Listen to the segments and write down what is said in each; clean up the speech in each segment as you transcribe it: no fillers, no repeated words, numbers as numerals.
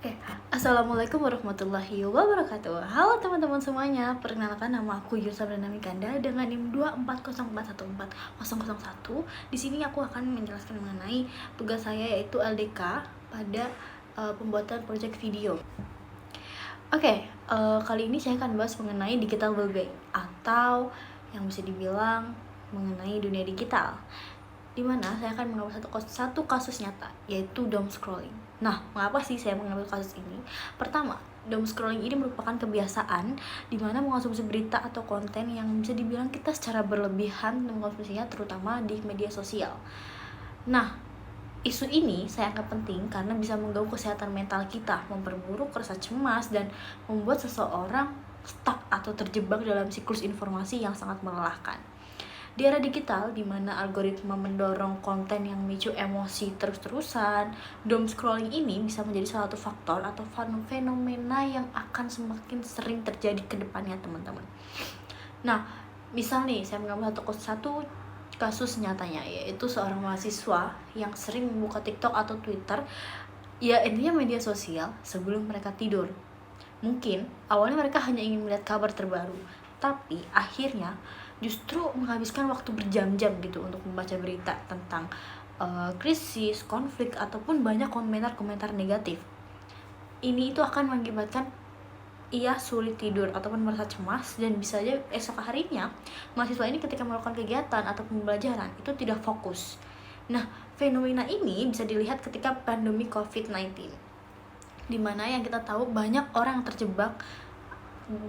Oke, Assalamualaikum warahmatullahi wabarakatuh. Halo teman-teman semuanya, perkenalkan nama aku Yusa Brandami Kanda dengan NIM 240414001. Di sini aku akan menjelaskan mengenai tugas saya yaitu LDK pada pembuatan proyek video. Oke, kali ini saya akan bahas mengenai digital wellbeing atau yang bisa dibilang mengenai dunia digital, dimana saya akan mengambil satu kasus nyata, yaitu doom scrolling. Nah, mengapa sih saya mengambil kasus ini? Pertama, doom scrolling ini merupakan kebiasaan di mana mengonsumsi berita atau konten yang bisa dibilang kita secara berlebihan mengkonsumsinya, terutama di media sosial. Nah, isu ini saya anggap penting karena bisa mengganggu kesehatan mental kita, memperburuk rasa cemas, dan membuat seseorang stuck atau terjebak dalam siklus informasi yang sangat melelahkan. Di era digital, di mana algoritma mendorong konten yang memicu emosi terus-terusan, doom scrolling ini bisa menjadi salah satu faktor atau fenomena yang akan semakin sering terjadi ke depannya, teman-teman. Nah, misal nih, saya mengambil satu kasus nyatanya, yaitu seorang mahasiswa yang sering membuka TikTok atau Twitter, ya intinya media sosial, sebelum mereka tidur. Mungkin awalnya mereka hanya ingin melihat kabar terbaru, tapi akhirnya justru menghabiskan waktu berjam-jam gitu untuk membaca berita tentang krisis, konflik, ataupun banyak komentar-komentar negatif. Ini itu akan mengakibatkan ia sulit tidur ataupun merasa cemas, dan bisa saja esok harinya mahasiswa ini ketika melakukan kegiatan atau pembelajaran itu tidak fokus. Nah, fenomena ini bisa dilihat ketika pandemi COVID-19, di mana yang kita tahu banyak orang terjebak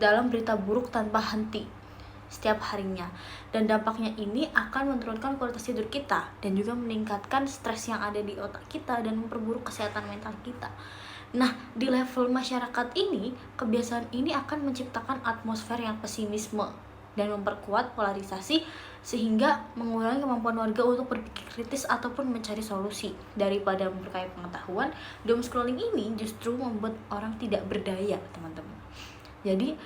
dalam berita buruk tanpa henti setiap harinya, dan dampaknya ini akan menurunkan kualitas tidur kita dan juga meningkatkan stres yang ada di otak kita dan memperburuk kesehatan mental kita. Nah, di level masyarakat ini, kebiasaan ini akan menciptakan atmosfer yang pesimisme dan memperkuat polarisasi, sehingga mengurangi kemampuan warga untuk berpikir kritis ataupun mencari solusi. Daripada memperkaya pengetahuan, doom scrolling ini justru membuat orang tidak berdaya, teman-teman. Jadi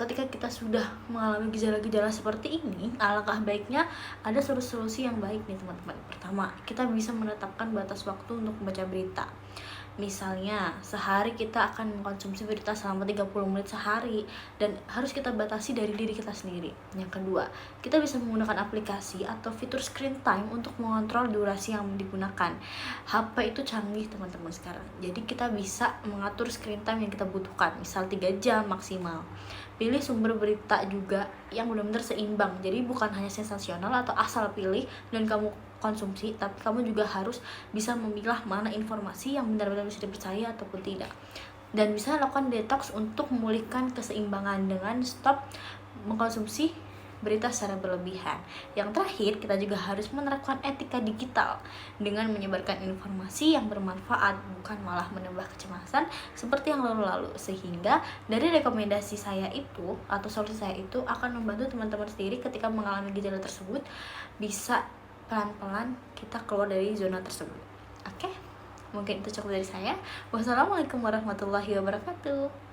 ketika kita sudah mengalami gejala-gejala seperti ini, alangkah baiknya ada solusi-solusi yang baik nih, teman-teman. Pertama, kita bisa menetapkan batas waktu untuk membaca berita. Misalnya, sehari kita akan mengkonsumsi berita selama 30 menit sehari, dan harus kita batasi dari diri kita sendiri. Yang kedua, kita bisa menggunakan aplikasi atau fitur screen time untuk mengontrol durasi yang digunakan. HP itu canggih, teman-teman, sekarang. Jadi kita bisa mengatur screen time yang kita butuhkan, misal 3 jam maksimal. Pilih sumber berita juga yang benar-benar seimbang. Jadi bukan hanya sensasional atau asal pilih dan kamu konsumsi, tapi kamu juga harus bisa memilah mana informasi yang benar-benar bisa dipercaya ataupun tidak. Dan bisa lakukan detox untuk memulihkan keseimbangan dengan stop mengkonsumsi berita secara berlebihan. Yang terakhir, kita juga harus menerapkan etika digital dengan menyebarkan informasi yang bermanfaat, bukan malah menambah kecemasan seperti yang lalu-lalu. Sehingga dari rekomendasi saya itu atau solusi saya itu akan membantu teman-teman sendiri ketika mengalami gejala tersebut, bisa pelan-pelan kita keluar dari zona tersebut. Oke? Mungkin itu cukup dari saya. Wassalamualaikum warahmatullahi wabarakatuh.